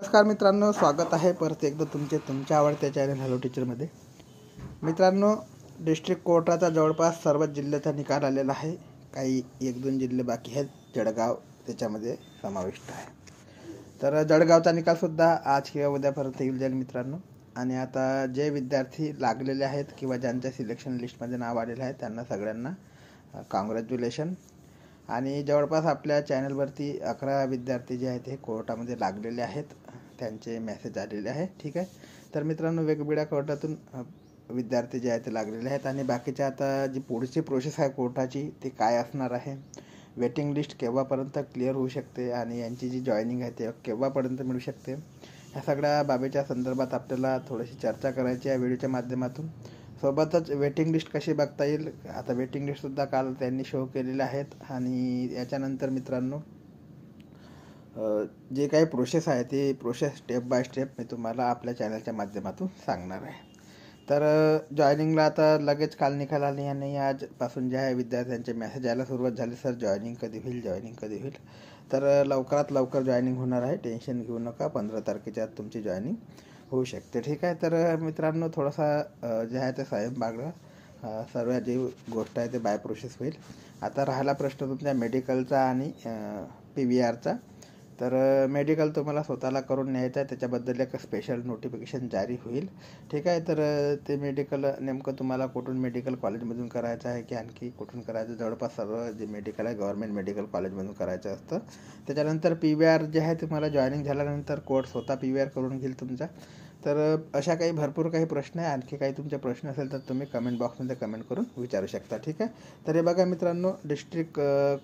नमस्कार मित्रांनो, स्वागत आहे परत एकदा तुमच्या आवडत्या चॅनल हॅलो टीचरमध्ये. मित्रांनो, डिस्ट्रिक्ट कोर्टाचा जवळपास सर्वच जिल्ह्याचा निकाल आलेला आहे. काही 1-2 जिल्हे बाकी आहेत. जळगाव त्याच्यामध्ये समाविष्ट आहे. तर जळगावचा निकालसुद्धा आज किंवा उद्यापर्यंत येईल जाईल मित्रांनो. आणि आता जे विद्यार्थी लागलेले आहेत किंवा ज्यांच्या सिलेक्शन लिस्टमध्ये नाव आलेलं आहे त्यांना सगळ्यांना कॉंग्रॅच्युलेशन. आणि जवळपास आपल्या चॅनलवरती 11 विद्यार्थी जे आहेत हे कोर्टामध्ये लागलेले आहेत, त्यांचे मेसेज आलेले आहे. ठीक आहे. तर मित्रांनो, वेगवेगळ्या कोर्टातून विद्यार्थी जे आहेत ते लागलेले आहेत. आणि बाकीच्या आता जी पुढची प्रोसेस आहे कोर्टाची ती काय असणार आहे, वेटिंग लिस्ट केव्हापर्यंत क्लिअर होऊ शकते आणि यांची जी जॉईनिंग आहे ते केव्हापर्यंत मिळू शकते, ह्या सगळ्या बाबीच्या संदर्भात आपल्याला थोडीशी चर्चा करायची आहे व्हिडिओच्या माध्यमातून. सोबतच वेटिंग लिस्ट कशी बघता येईल, आता वेटिंग लिस्टसुद्धा काल त्यांनी शो केलेले आहेत. आणि याच्यानंतर मित्रांनो, जे काही प्रोसेस आहे ती प्रोसेस स्टेप बाय स्टेप मी तुम्हाला आपल्या चॅनलच्या माध्यमातून सांगणार आहे. तर जॉईनिंगला आता लगेच काल निकाल आले आणि आजपासून जे आहे विद्यार्थ्यांचे मेसेज यायला सुरुवात झाली, सर जॉईनिंग कधी होईल. तर लवकरात लवकर जॉईनिंग होणार आहे, टेन्शन घेऊ नका. 15 तारखेच्या आत तुमची जॉईनिंग होऊ शकते. ठीक आहे. तर मित्रांनो, थोडासा जे आहे ते साहेब बागडा सर्व जी गोष्ट आहे ते बाय प्रोसेस होईल. आता राहिला प्रश्न तुमच्या मेडिकलचा आणि PVRचा. तर मेडिकल तुम्हाला स्वतःला करून न्यायचं आहे, त्याच्याबद्दल एक स्पेशल नोटिफिकेशन जारी होईल. ठीक आहे. तर ते मेडिकल नेमकं तुम्हाला कुठून मेडिकल कॉलेजमधून करायचं आहे की आणखी कुठून करायचं, जवळपास सर्व जे मेडिकल आहे गव्हर्मेंट मेडिकल कॉलेजमधून करायचं असतं. त्याच्यानंतर PVR जे आहे तुम्हाला जॉईनिंग झाल्यानंतर कोर्ट स्वतः PVR करून घेईल तुमचा. तर अशा काही भरपूर काही प्रश्न आहे. आणखी काही तुमचे प्रश्न असेल तर तुम्ही कमेंट बॉक्समध्ये कमेंट करून विचारू शकता. ठीक आहे. तर हे बघा मित्रांनो, डिस्ट्रिक्ट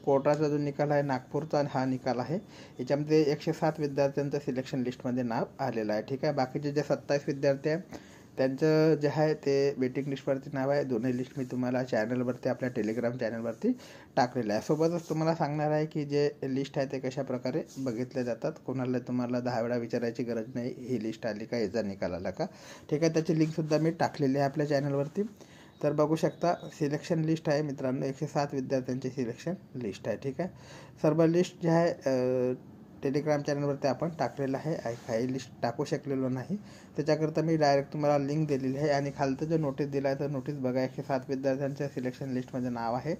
कोर्टाचा जो निकाल आहे नागपूरचा हा निकाल आहे. याच्यामध्ये 107 विद्यार्थ्यांचं सिलेक्शन लिस्टमध्ये नाव आलेलं आहे. ठीक आहे. बाकीचे जे 27 विद्यार्थी आहे त्यांचं जे आहे ते वेटिंग लिस्टवरती नाव आहे. दोन्ही लिस्ट मी तुम्हाला चॅनलवरती आपल्या टेलिग्राम चॅनलवरती टाकलेलं आहे. सोबतच तुम्हाला सांगणार आहे की जे लिस्ट आहे ते कशा प्रकारे बघितले जातात. कोणाला तुम्हाला 10 वेळा विचारायची गरज नाही, ही लिस्ट आली का, याचा निकाल आला का. ठीक आहे. त्याची लिंकसुद्धा मी टाकलेली आहे आपल्या चॅनलवरती. तर बघू शकता, सिलेक्शन लिस्ट आहे मित्रांनो, 107 विद्यार्थ्यांची सिलेक्शन लिस्ट आहे. ठीक आहे. सर्व लिस्ट जे आहे टेलिग्राम चॅनलवरती आपण टाकलेलं आहे. काही लिस्ट टाकू शकलेलो नाही, त्याच्याकरता मी डायरेक्ट तुम्हाला लिंक दिलेली आहे. आणि खालतं जो नोटीस दिला आहे तर नोटीस बघा, 107 विद्यार्थ्यांच्या सिलेक्शन लिस्टमध्ये नाव आहे.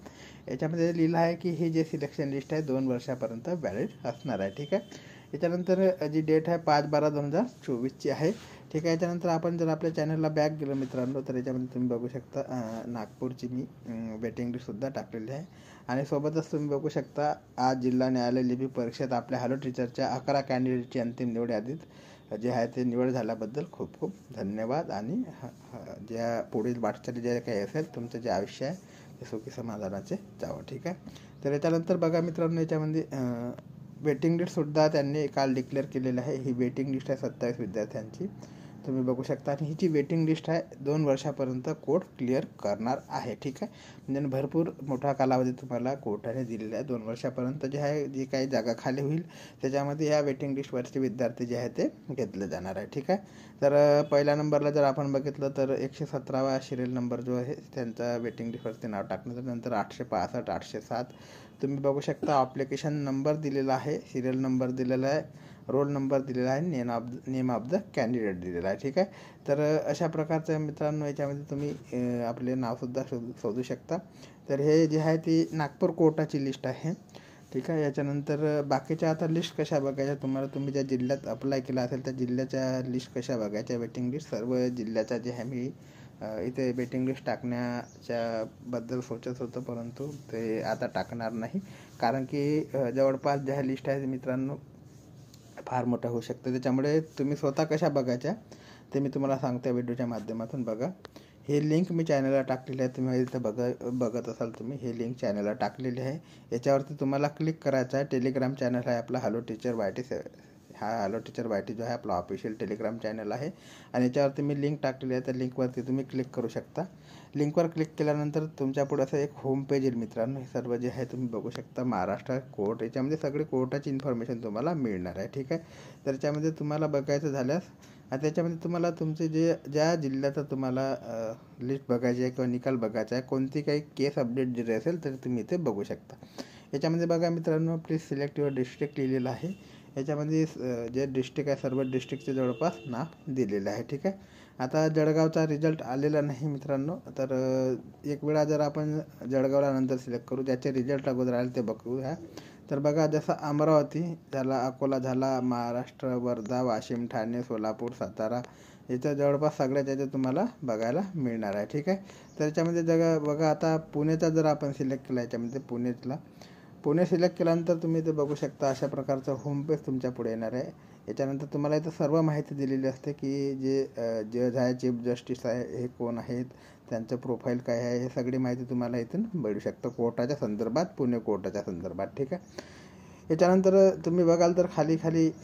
याच्यामध्ये लिहिलं आहे की ही जे सिलेक्शन लिस्ट आहे 2 वर्षापर्यंत व्हॅलिड असणार आहे. ठीक आहे. याच्यानंतर जी डेट आहे 5/12/2024 आहे. ठीक आहे. याच्यानंतर आपण जर आपल्या चॅनलला बॅक गेलो मित्रांनो, तर याच्यामध्ये तुम्ही बघू शकता नागपूरची मी वेटिंग लिस्टसुद्धा टाकलेली आहे. आणि सोबतच तुम्ही बघू शकता आज जिल्हा न्यायालय लिपी परीक्षेत आपल्या हॅलो टीचरच्या 11 कॅन्डिडेटची अंतिम निवड यादीत जे आहे ते निवड झाल्याबद्दल खूप खूप धन्यवाद. आणि ज्या पुढील वाटचाली जे काही असेल तुमचं जे आयुष्य आहे ते सुखी समाधानाचे जावं. ठीक आहे. तर याच्यानंतर बघा मित्रांनो, याच्यामध्ये वेटिंग लिस्टसुद्धा त्यांनी काल डिक्लेअर केलेलं आहे. ही वेटिंग लिस्ट आहे 27 विद्यार्थ्यांची, तुम्ही बघू शकता. आणि ही जी वेटिंग लिस्ट आहे 2 वर्षापर्यंत कोर्ट क्लिअर करणार आहे. ठीक आहे. म्हणजे भरपूर मोठा कालावधी तुम्हाला कोर्टाने दिलेला आहे. 2 वर्षापर्यंत जे आहे जी काही जागा खाली होईल त्याच्यामध्ये या वेटिंग लिस्टवरचे विद्यार्थी जे आहे ते घेतले जाणार आहे. ठीक आहे. तर पहिल्या नंबरला जर आपण बघितलं तर 117वा सिरियल नंबर जो आहे त्यांचा वेटिंग लिस्टवरती नाव टाकण्याचं. नंतर 865, 807 तुम्ही बघू शकता. ॲप्लिकेशन नंबर दिलेला आहे, सिरियल नंबर दिलेला आहे, रोल नंबर दिलेला आहे, नेम ऑफ द कॅन्डिडेट दिलेला आहे. ठीक आहे. तर अशा प्रकारचं मित्रांनो याच्यामध्ये तुम्ही आपले नावसुद्धा शोधू शकता. तर हे जे आहे ती नागपूर कोर्टाची लिस्ट आहे. ठीक आहे. याच्यानंतर बाकीच्या आता लिस्ट कशा बघायच्या, तुम्ही ज्या जिल्ह्यात अप्लाय केला असेल त्या जिल्ह्याच्या लिस्ट कशा बघायच्या, वेटिंग लिस्ट सर्व जिल्ह्याचा जे आहे मी इथे वेटिंग लिस्ट टाकण्याच्या बद्दल सोचत होतं, परंतु ते आता टाकणार नाही. कारण की जवळपास ज्या लिस्ट आहे मित्रांनो फार मोठं होऊ शकतं. त्याच्यामुळे तुम्ही स्वतः कशा बघायच्या ते मी तुम्हाला सांगतो व्हिडिओच्या माध्यमातून. बघा, हे लिंक मी चॅनलला टाकलेली आहे. तुम्ही इथं बघत असाल तुम्ही, हे लिंक चॅनलला टाकलेली आहे. याच्यावरती तुम्हाला क्लिक करायचं आहे. टेलिग्राम चॅनल आहे आपला हॅलो टीचर YT. हा हॅलो टीचर YT जो आहे आपला ऑफिशियल टेलिग्राम चॅनल आहे. आणि याच्यावरती मी लिंक टाकलेली आहे. त्या लिंकवरती तुम्ही क्लिक करू शकता. लिंकवर क्लिक केल्यानंतर तुमच्या पुढे असं एक होम पेज येईल मित्रांनो. हे सर्व जे आहे तुम्ही बघू शकता, महाराष्ट्र कोर्ट, याच्यामध्ये सगळी कोर्टाची इन्फॉर्मेशन तुम्हाला मिळणार आहे. ठीक आहे. तर याच्यामध्ये तुम्हाला बघायचं झाल्यास त्याच्यामध्ये तुम्हाला तुमचे ज्या जिल्ह्याचा तुम्हाला लिस्ट बघायची आहे किंवा निकाल बघायचा आहे, कोणती काही केस अपडेट जरी असेल तर तुम्ही इथे बघू शकता. याच्यामध्ये बघा मित्रांनो, प्लीज सिलेक्ट युअर डिस्ट्रिक्ट लिहिलेलं आहे. याच्यामध्ये जे डिस्ट्रिक्ट आहे सर्व डिस्ट्रिक्टचे जवळपास नाव दिलेलं आहे. ठीक आहे. आता जळगावचा रिझल्ट आलेला नाही मित्रांनो, तर एक वेळा जर आपण जळगावला नंतर सिलेक्ट करू, ज्याचे रिझल्ट अगोदर आले ते बघूया. तर बघा, जसं अमरावती झाला, अकोला झाला, महाराष्ट्र, वर्धा, वाशिम, ठाणे, सोलापूर, सातारा, याच्या जवळपास सगळ्याच याचे तुम्हाला बघायला मिळणार आहे. ठीक आहे. तर याच्यामध्ये बघा, आता पुणेचा जर आपण सिलेक्ट केला, याच्यामध्ये पुणे सिलेक्ट केल्यानंतर तुम्ही ते बघू शकता, अशा प्रकारचं होम पेज तुमच्या पुढे येणार आहे. याच्यानंतर तुम्हाला इथं सर्व माहिती दिलेली असते की जे जज आहे, चीफ जस्टिस आहे, हे कोण आहेत, त्यांचं प्रोफाईल काय आहे, हे सगळी माहिती तुम्हाला इथून मिळू शकतं कोर्टाच्या संदर्भात, पुणे कोर्टाच्या संदर्भात. ठीक आहे. याच्यानंतर तुम्ही बघाल तर खाली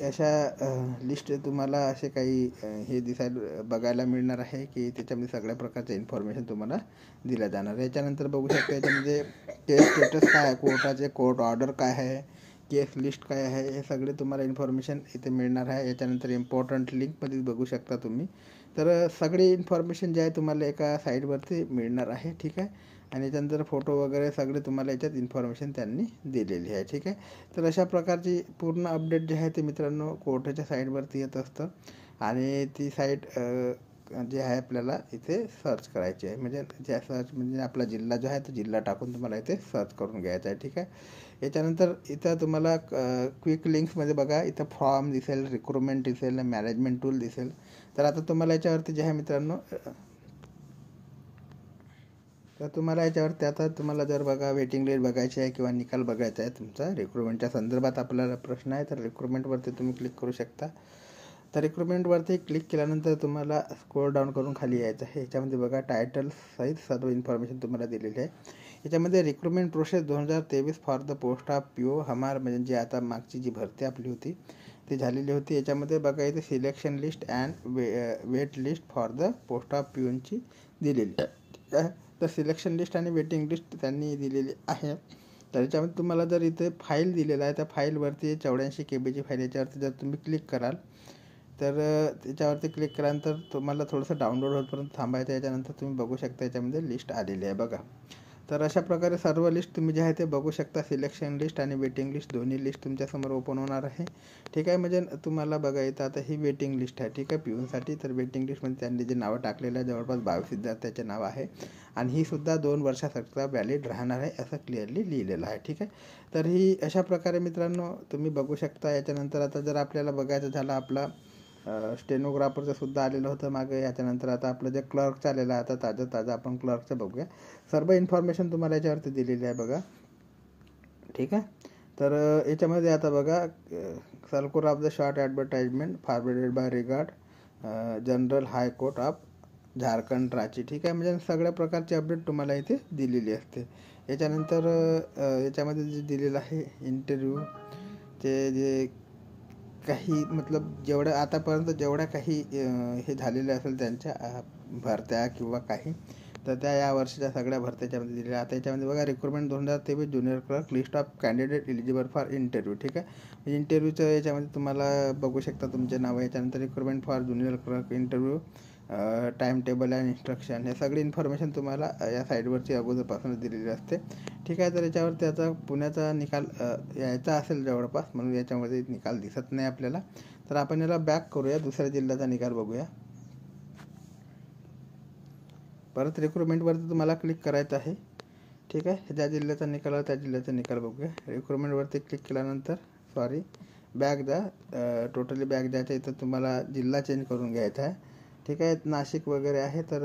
अशा लिस्ट तुम्हाला असे काही हे बघायला मिळणार आहे की त्याच्यामध्ये सगळ्या प्रकारचे इन्फॉर्मेशन तुम्हाला दिल्या जाणार आहे. याच्यानंतर बघू शकता याच्यामध्ये केस स्टेटस काय आहे, कोर्टाचे कोर्ट ऑर्डर काय आहे, केस लिस्ट काय आहे, हे सगळे तुम्हाला इन्फॉर्मेशन इथे मिळणार आहे. याच्यानंतर इम्पॉर्टंट लिंकमध्ये बघू शकता तुम्ही. तर सगळी इन्फॉर्मेशन जे आहे तुम्हाला एका साईडवरती मिळणार आहे. ठीक आहे. आणि याच्यानंतर फोटो वगैरे सगळे तुम्हाला याच्यात इन्फॉर्मेशन त्यांनी दिलेली आहे. ठीक आहे. तर अशा प्रकारची पूर्ण अपडेट जे आहे ते मित्रांनो कोर्टाच्या साईडवरती येत असतं, आणि ती साईट जे आहे आपल्याला इथे सर्च करायची आहे. म्हणजे आपला जिल्हा जो आहे तो जिल्हा टाकून तुम्हाला इथे सर्च करून घ्यायचा आहे. ठीक आहे. याच्यानंतर इथं तुम्हाला क्विक लिंक्समध्ये बघा, इथं फॉर्म दिसेल, रिक्रुटमेंट दिसेल, मॅनेजमेंट टूल दिसेल. तर आता तुम्हाला याच्यावरती जे आहे मित्रांनो, आता तुम्हाला जर बघा वेटिंग लिस्ट बघायची आहे किंवा निकाल बघायचा आहे तुमचा रिक्रुटमेंटच्या संदर्भात आपल्याला प्रश्न आहे, तर रिक्रुटमेंटवरती तुम्ही क्लिक करू शकता. तर रिक्रुटमेंटवरती क्लिक केल्यानंतर तुम्हाला स्क्रोल डाऊन करून खाली यायचं आहे. याच्यामध्ये बघा टायटल सहित सर्व इन्फॉर्मेशन तुम्हाला दिलेली आहे. याच्यामध्ये recruitment process 2023 for the post of PO हमार, म्हणजे जे आता मागची जी भरती आपली होती ती झालेली होती. याच्यामध्ये बघा इथे selection list and wait list for the post of POची दिलेली आहे. तर सिलेक्शन लिस्ट आणि वेटिंग लिस्ट त्यांनी दिलेली आहे. तर याच्यामध्ये तुम्हाला जर इथे फाईल दिलेला आहे, त्या फाईलवरती 84 KB फाईल, याच्यावरती जर तुम्ही क्लिक कराल तर त्याच्यावरती क्लिक केल्यानंतर तुम्हाला थोडंसं डाउनलोड होतपर्यंत थांबायचं. याच्यानंतर तुम्ही बघू शकता याच्यामध्ये लिस्ट आलेली आहे बघा. तर अशा प्रकारे सर्व लिस्ट तुम्ही जे आहे ते बघू शकता. सिलेक्शन लिस्ट आणि वेटिंग लिस्ट दोन्ही लिस्ट तुमच्यासमोर ओपन होणार आहे. ठीक आहे. म्हणजे तुम्हाला बघा इथं आता ही वेटिंग लिस्ट आहे. ठीक आहे, POसाठी. तर वेटिंग लिस्टमध्ये त्यांनी जे नावं टाकलेलं आहे जवळपास 22 विद्यार्थ्याचे नाव आहे, आणि ही सुद्धा 2 वर्षासाठी व्हॅलिड राहणार आहे असं क्लिअरली लिहिलेलं आहे. ठीक आहे. तर ही अशा प्रकारे मित्रांनो तुम्ही बघू शकता. याच्यानंतर आता जर आपल्याला बघायचं झालं, आपला स्टेनोग्राफरचं सुद्धा आलेलं होतं मागे. याच्यानंतर आता आपलं जे क्लर्कचं आलेलं आहे, आता ताजं आपण क्लर्कचं बघूया. सर्व इन्फॉर्मेशन तुम्हाला याच्यावरती दिलेली आहे बघा. ठीक आहे. तर याच्यामध्ये आता बघा, circular of the short advertisement forwarded by regard general high court of Jharkhand Ranchi. ठीक आहे. म्हणजे सगळ्या प्रकारची अपडेट तुम्हाला इथे दिलेली असते. याच्यानंतर याच्यामध्ये जे दिलेलं आहे इंटरव्ह्यूचे जे काही जेवढ्या आतापर्यंत जेवढ्या काही हे झालेल्या असेल त्यांच्या भरत्या किंवा काही, तर त्या या वर्षीच्या सगळ्या भरत्याच्यामध्ये दिलेल्या. आता याच्यामध्ये बघा recruitment 2023 junior clerk list of candidate eligible for interview. ठीक आहे. इंटरव्ह्यूचं याच्यामध्ये तुम्हाला बघू शकता तुमचे नाव. याच्यानंतर recruitment for junior clerk interview, time table and instruction, हे सगळी इन्फॉर्मेशन तुम्हाला या साईडवरची अगोदरपासूनच दिलेली असते. ठीक आहे. तर याच्यावर त्याचा पुण्याचा निकाल यायचा असेल जवळपास, म्हणून याच्यामध्ये निकाल दिसत नाही आपल्याला. तर आपण याला बॅक करूया, दुसऱ्या जिल्ह्याचा निकाल बघूया. परत रिक्रुटमेंटवरती तुम्हाला क्लिक करायचं आहे. ठीक आहे. ज्या जिल्ह्याचा निकाल आहे त्या जिल्ह्याचा निकाल बघूया. रिक्रुटमेंटवरती क्लिक केल्यानंतर बॅक जा, टोटली बॅक जायचं. इथं तुम्हाला जिल्हा चेंज करून घ्यायचा आहे. ठीक आहे. नाशिक वगैरे आहे, तर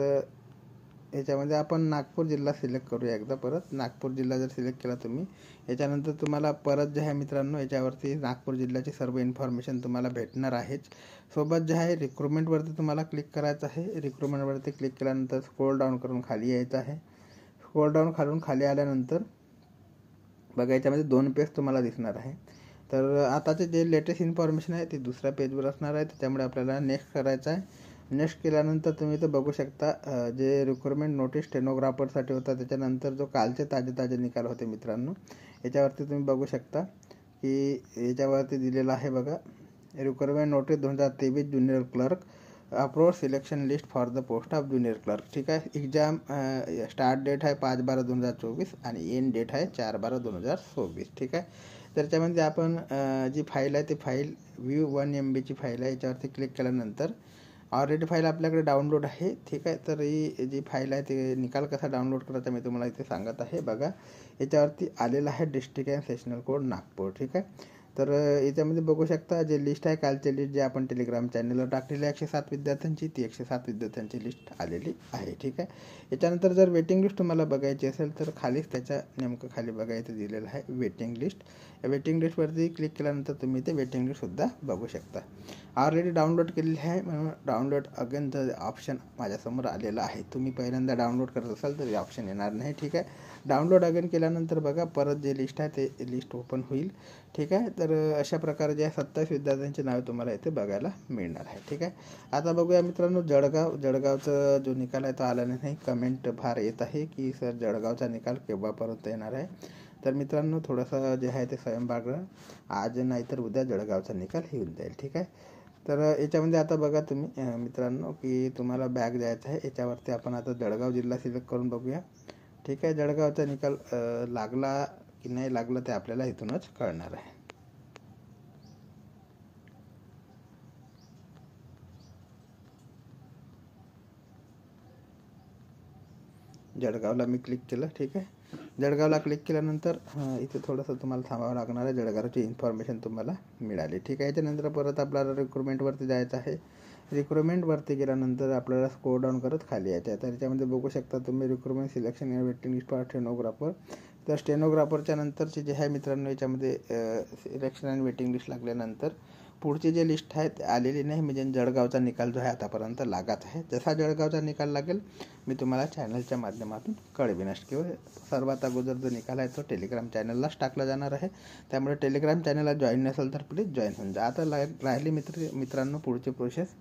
याच्यामध्ये आपण नागपूर जिल्हा सिलेक्ट करूया एकदा. परत नागपूर जिल्हा जर सिलेक्ट केला तुम्ही, याच्यानंतर तुम्हाला परत जे आहे मित्रांनो याच्यावरती नागपूर जिल्ह्याची सर्व इन्फॉर्मेशन तुम्हाला भेटणार आहेच. सोबत जे आहे रिक्रुटमेंटवरती तुम्हाला क्लिक करायचं आहे. रिक्रुटमेंटवरती क्लिक केल्यानंतर स्क्रोल डाऊन करून खाली यायचं आहे. स्क्रोल डाऊन खाली आल्यानंतर बघा याच्यामध्ये 2 पेज तुम्हाला दिसणार आहे. तर आताचे जे लेटेस्ट इन्फॉर्मेशन आहे ते दुसऱ्या पेजवर असणार आहे, त्याच्यामुळे आपल्याला नेक्स्ट करायचं आहे. नेक्स्ट केल्यानंतर तुम्ही इथं बघू शकता जे रिक्रुटमेंट नोटीस स्टेनोग्राफरसाठी होता, त्याच्यानंतर जो कालचे ताजे निकाल होते मित्रांनो, याच्यावरती तुम्ही बघू शकता की याच्यावरती दिलेलं आहे बघा, recruitment notice 2023 junior clerk approved selection list for the post of junior clerk. ठीक आहे. एक्झाम स्टार्ट डेट आहे 5/12/2024 आणि एंड डेट आहे 4/12/2024. ठीक आहे. त्याच्यामध्ये आपण जी फाईल आहे ती फाईल व्ह्यू 1 MB फाईल आहे, याच्यावरती क्लिक केल्यानंतर ऑलरेडी फाईल आपल्याकडे डाउनलोड आहे. ठीक आहे, तर ही जी फाईल आहे ते निकाल कसा डाउनलोड करायचा मी तुम्हाला इथे सांगत आहे. बघा, याच्यावरती आलेला आहे district and sessional code Nagpur. ठीक आहे, तर याच्यामध्ये बघू शकता जे लिस्ट आहे, कालची लिस्ट जी आपण टेलिग्राम चॅनलवर टाकलेली आहे 107 विद्यार्थ्यांची, ती 107 विद्यार्थ्यांची लिस्ट आलेली आहे. ठीक आहे, याच्यानंतर जर वेटिंग लिस्ट तुम्हाला बघायची असेल तर खालीच त्याच्या नेमकं खाली बघायचं दिलेलं आहे वेटिंग लिस्ट. या वेटिंग लिस्टवरती क्लिक केल्यानंतर तुम्ही ते वेटिंग लिस्टसुद्धा बघू शकता. ऑलरेडी डाउनलोड केलेली आहे म्हणून डाउनलोड अगेन द ऑप्शन माझ्यासमोर आलेला आहे. तुम्ही पहिल्यांदा डाउनलोड करत असाल तर हे ऑप्शन येणार नाही. ठीक आहे, डाउनलोड अगेन केल्यानंतर बघा परत जे लिस्ट आहे ते लिस्ट ओपन होईल. ठीक आहे, तर अशा प्रकारे जे 27 विद्यार्थ्यांची नावे तुम्हाला इथे बघायला मिळणार आहे. ठीक आहे, आता बघूया मित्रांनो जळगावचा जो निकाल आहे तो आला नाही. कमेंट फार येत आहे की सर जळगावचा निकाल केव्हापर्यंत येणार आहे. तर मित्रांनो थोडंसं जे आहे ते स्वयंपाकग्रह आज नाही तर उद्या जळगावचा निकाल येऊन जाईल. ठीक आहे, तर याच्यामध्ये आता बघा तुम्ही मित्रांनो की तुम्हाला बॅग द्यायचा आहे. याच्यावरती आपण आता जळगाव जिल्हा सिलेक्ट करून बघूया. ठीक आहे, जळगावचा निकाल लागला की नाही लागलं ते आपल्याला इथूनच कळणार आहे. जळगावला मी क्लिक केलं. ठीक आहे, जळगावला क्लिक केल्यानंतर इथे थोडंसं तुम्हाला थांबावं लागणार आहे. जळगावची इन्फॉर्मेशन तुम्हाला मिळाली. ठीक आहे, याच्यानंतर परत आपल्याला रिक्रुटमेंटवरती जायचं आहे. रिक्रुटमेंटवरती गेल्यानंतर आपल्याला स्कोर डाऊन करत खाली यायचं आहे. तर याच्यामध्ये बघू शकता तुम्ही रिक्रुटमेंट सिलेक्शन या वेटिंग लिस्ट फॉर स्टेनोग्राफर. तर स्टेनोग्राफरच्या नंतरचे जे आहे मित्रांनो याच्यामध्ये सिलेक्शन आणि वेटिंग लिस्ट लागल्यानंतर पुढची जे लिस्ट आहे आलेली नाही. म्हणजे जळगावचा निकाल जो आहे आतापर्यंत लागत आहे. जसा जळगावचा निकाल लागेल मी तुम्हाला चॅनलच्या माध्यमातून कळविनच. किंवा सर्वात अगोदर जो निकाल आहे तो टेलिग्राम चॅनललाच टाकला जाणार आहे. त्यामुळे टेलिग्राम चॅनलला जॉईन नसेल तर प्लीज जॉईन होऊन जा. आता राहिली मित्रांनो पुढची प्रोसेस.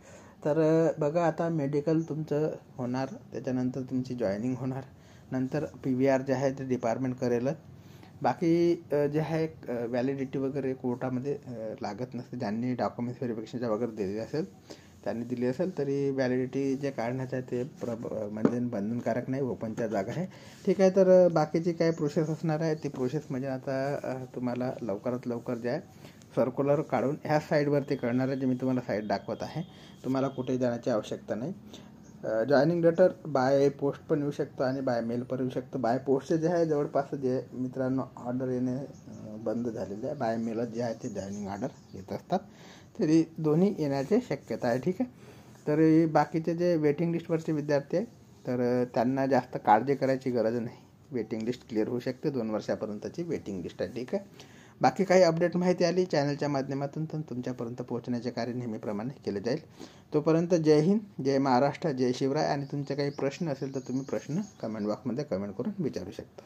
तर बघा, आता मेडिकल तुमचं होणार, त्याच्यानंतर तुमची जॉईनिंग होणार, नंतर PVR जे आहे ते डिपार्टमेंट करेलच. बाकी जे आहे व्हॅलिडिटी वगैरे कोर्टामध्ये लागत नसते. ज्यांनी डॉक्युमेंट्स व्हेरिफिकेशनच्या वगैरे दिलेली असेल त्यांनी दिली असेल तरी व्हॅलिडिटी जे काढण्याचं आहे ते म्हणजे बंधनकारक नाही, ओपनच्या जागा आहे. ठीक आहे, तर बाकीची काय प्रोसेस असणार आहे ती प्रोसेस म्हणजे आता तुम्हाला लवकरात लवकर जे आहे सर्क्युलर काढून ह्या साईडवरती कळणार आहे. जे मी तुम्हाला साईड दाखवत आहे, तुम्हाला कुठे जाण्याची आवश्यकता नाही. जॉईनिंग लेटर बाय पोस्ट पण येऊ शकतं आणि बाय मेल पण येऊ शकतं. बाय पोस्टचे जे आहे जवळपास जे मित्रांनो ऑर्डर येणे बंद झालेले आहे. बाय मेलच जे आहे ते जॉईनिंग ऑर्डर येत असतात. तरी दोन्ही येण्याची शक्यता आहे. ठीक आहे, तर बाकीचे जे वेटिंग लिस्टवरचे विद्यार्थी आहे तर त्यांना जास्त काळजी करायची गरज नाही. वेटिंग लिस्ट क्लिअर होऊ शकते. 2 वर्षापर्यंतची वेटिंग लिस्ट आहे. ठीक आहे, बाकी काही अपडेट माहिती आली चॅनलच्या माध्यमातून तर तुमच्यापर्यंत पोहोचण्याचे कार्य नेहमीप्रमाणे केले जाईल. तोपर्यंत जय हिंद, जय महाराष्ट्र, जय शिवराय. आणि तुमचे काही प्रश्न असेल तर तुम्ही प्रश्न कमेंट बॉक्समध्ये कमेंट करून विचारू शकता.